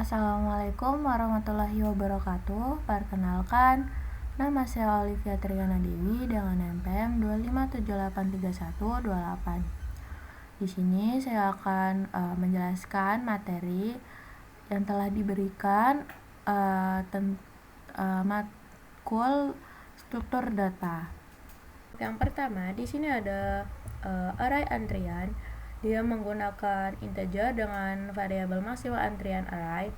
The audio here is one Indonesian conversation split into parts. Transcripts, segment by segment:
Assalamualaikum warahmatullahi wabarakatuh. Perkenalkan, nama saya Olivia Triana Dewi dengan NPM 257833128. Di sini saya akan menjelaskan materi yang telah diberikan matkul struktur data. Yang pertama, di sini ada array antrian. Dia menggunakan integer dengan variabel maksimal antrian array.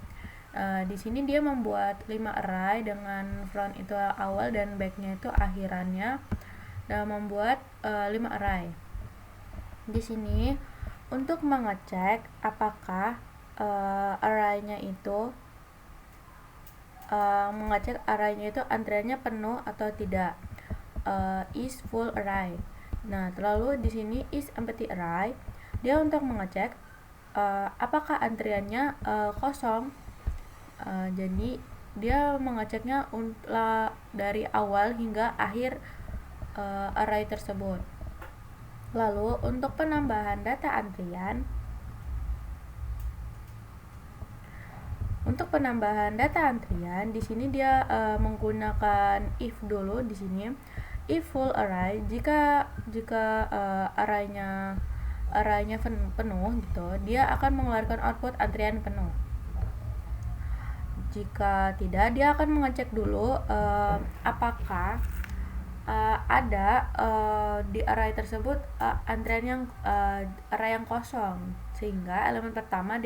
Di sini dia membuat 5 array dengan front itu awal dan backnya itu akhirannya, dan membuat 5 array. Di sini untuk mengecek apakah arraynya itu antriannya penuh atau tidak, is full array. Nah, lalu di sini is empty array. Dia untuk mengecek apakah antriannya kosong. Jadi dia mengeceknya dari awal hingga akhir array tersebut. Lalu untuk penambahan data antrian, di sini dia menggunakan if dulu. Di sini if full array, jika arraynya penuh gitu, dia akan mengeluarkan output antrian penuh. Jika tidak, dia akan mengecek dulu apakah ada di array tersebut array yang kosong, sehingga elemen pertama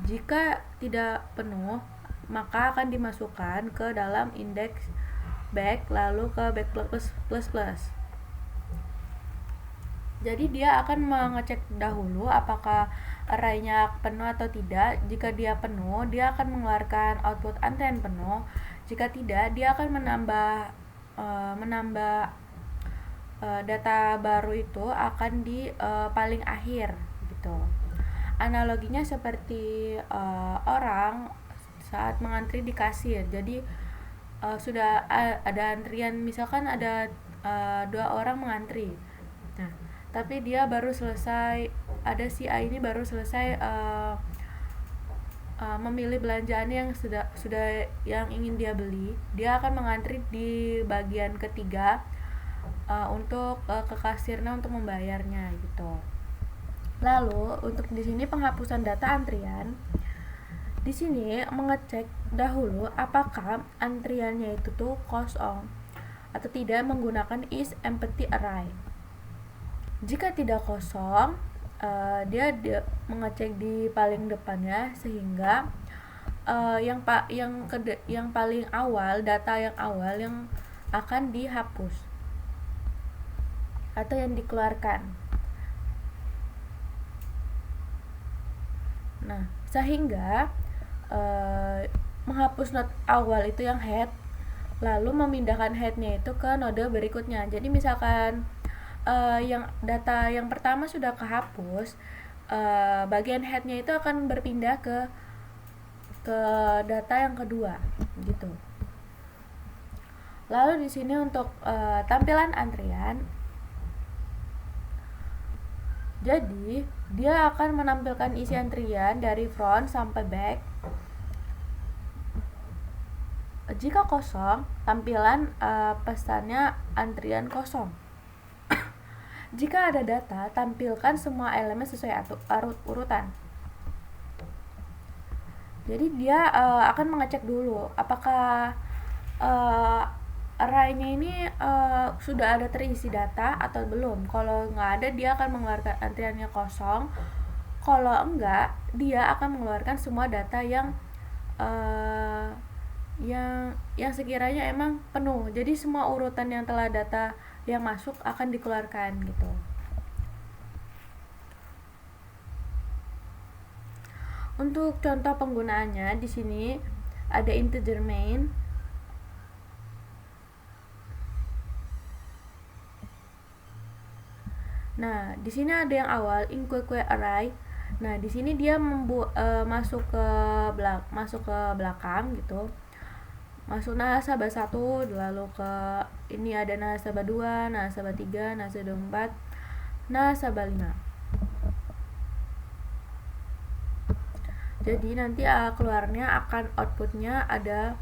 jika tidak penuh, maka akan dimasukkan ke dalam indeks back, lalu ke back plus. Jadi dia akan mengecek dahulu apakah arraynya penuh atau tidak. Jika dia penuh, dia akan mengeluarkan output antrian penuh. Jika tidak, dia akan menambah data baru itu akan di paling akhir gitu. Analoginya seperti orang saat mengantri di kasir. Jadi sudah ada antrian, misalkan ada 2 orang mengantri. Nah, tapi dia baru selesai, ada si A ini baru selesai memilih belanjaan yang sudah yang ingin dia beli. Dia akan mengantri di bagian ketiga untuk ke kasirnya untuk membayarnya gitu. Lalu untuk di sini penghapusan data antrian, di sini mengecek dahulu apakah antriannya itu tuh kosong atau tidak menggunakan is empty array. Jika tidak kosong, dia mengecek di paling depannya, sehingga yang paling awal, data yang awal yang akan dihapus atau yang dikeluarkan. Nah, sehingga menghapus node awal itu yang head, lalu memindahkan headnya itu ke node berikutnya. Jadi misalkan yang data yang pertama sudah kehapus, bagian headnya itu akan berpindah ke data yang kedua gitu. Lalu di sini untuk tampilan antrian, jadi dia akan menampilkan isi antrian dari front sampai back. Jika kosong, tampilan pesannya antrian kosong. Jika ada data, tampilkan semua elemen sesuai urutan. Jadi dia akan mengecek dulu apakah arraynya ini sudah ada terisi data atau belum. Kalau nggak ada, dia akan mengeluarkan antriannya kosong. Kalau enggak, dia akan mengeluarkan semua data yang sekiranya emang penuh. Jadi semua urutan yang telah data yang masuk akan dikeluarkan gitu. Untuk contoh penggunaannya, di sini ada integer main. Nah, di sini ada yang awal inquiry array. Nah, di sini dia masuk ke belakang gitu. Masuk nasabah 1, lalu ke ini ada nasabah 2, nasabah 3, nasabah 4, nasabah 5. Jadi nanti keluarnya akan outputnya ada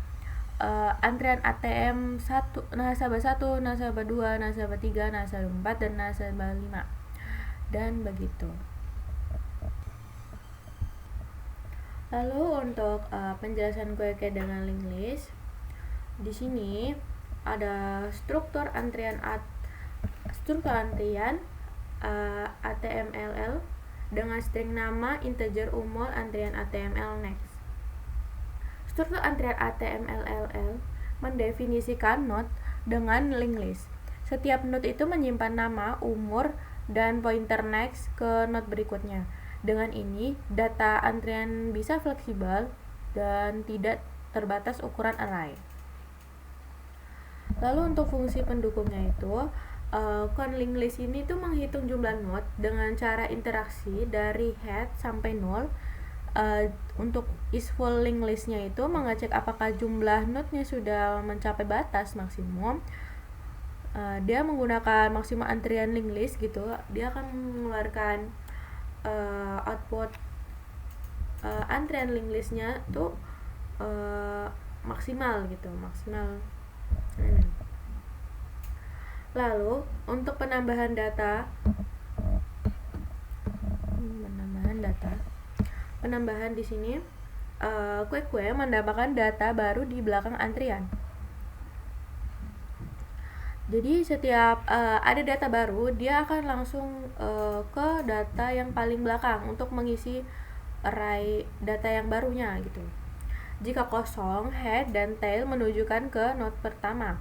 antrian ATM 1, nasabah 1, nasabah 2, nasabah 3, nasabah 4, dan nasabah 5, dan begitu. Lalu untuk penjelasan query dengan linked list, di sini ada struktur antrian ATMLL dengan string nama, integer, umur, antrian ATML next. Struktur antrian ATMLL mendefinisikan node dengan linked list. Setiap node itu menyimpan nama, umur, dan pointer next ke node berikutnya. Dengan ini, data antrian bisa fleksibel dan tidak terbatas ukuran array. Lalu untuk fungsi pendukungnya itu, linked list ini tuh menghitung jumlah node dengan cara interaksi dari head sampai 0. Untuk isFull linked listnya itu mengecek apakah jumlah node-nya sudah mencapai batas maksimum. Dia menggunakan maksimum antrian linked list gitu, dia akan mengeluarkan output antrian linked listnya tuh maksimal gitu, maksimal. Lalu untuk penambahan data, penambahan di sini query menambahkan data baru di belakang antrian. Jadi setiap ada data baru, dia akan langsung ke data yang paling belakang untuk mengisi array data yang barunya gitu. Jika kosong, head dan tail menunjukkan ke node pertama.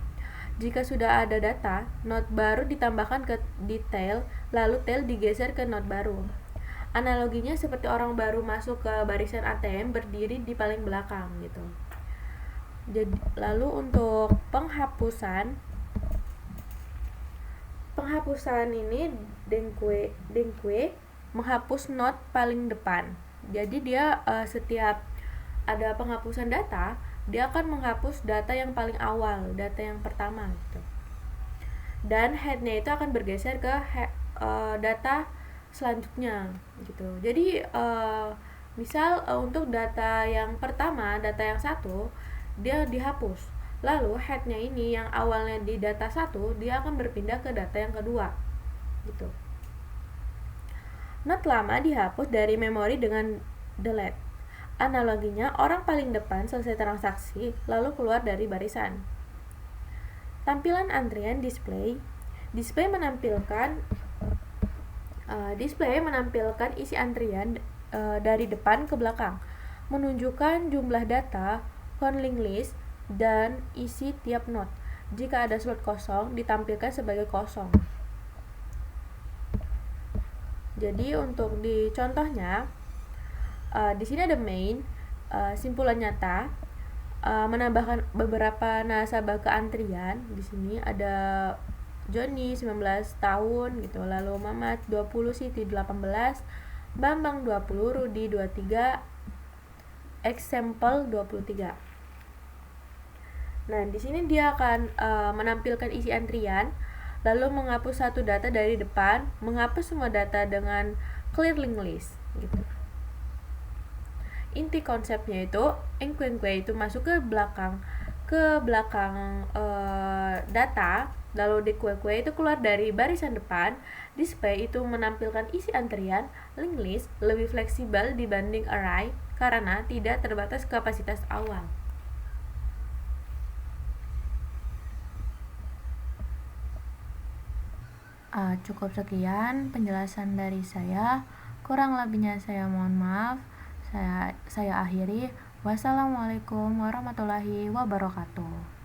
Jika sudah ada data, node baru ditambahkan ke di tail, lalu tail digeser ke node baru. Analoginya seperti orang baru masuk ke barisan ATM berdiri di paling belakang gitu. Jadi lalu untuk penghapusan ini Dengque menghapus node paling depan. Jadi dia setiap ada penghapusan data, dia akan menghapus data yang paling awal, data yang pertama gitu. Dan headnya itu akan bergeser ke data selanjutnya gitu. Jadi misal untuk data yang pertama, data yang 1, dia dihapus. Lalu headnya ini yang awalnya di data 1, dia akan berpindah ke data yang kedua gitu. Node lama dihapus dari memori dengan delete. Analoginya, orang paling depan selesai transaksi lalu keluar dari barisan. Tampilan antrian display menampilkan isi antrian dari depan ke belakang, menunjukkan jumlah data, linked list, dan isi tiap node. Jika ada slot kosong, ditampilkan sebagai kosong. Jadi untuk di contohnya, di sini ada main, simpulan nyata, menambahkan beberapa nasabah ke antrian. Di sini ada Johnny 19 tahun gitu, lalu Mamat 20, Siti 18, Bambang 20, Rudi 23, example 23. Nah, di sini dia akan menampilkan isi antrian, lalu menghapus satu data dari depan, menghapus semua data dengan clear linked list gitu. Inti konsepnya itu, enquenque itu masuk ke belakang data, lalu dequeque itu keluar dari barisan depan. Display itu menampilkan isi antrian. Linked list lebih fleksibel dibanding array karena tidak terbatas kapasitas awal. Cukup sekian penjelasan dari saya. Kurang lebihnya saya mohon maaf. Saya akhiri. Wassalamualaikum warahmatullahi wabarakatuh.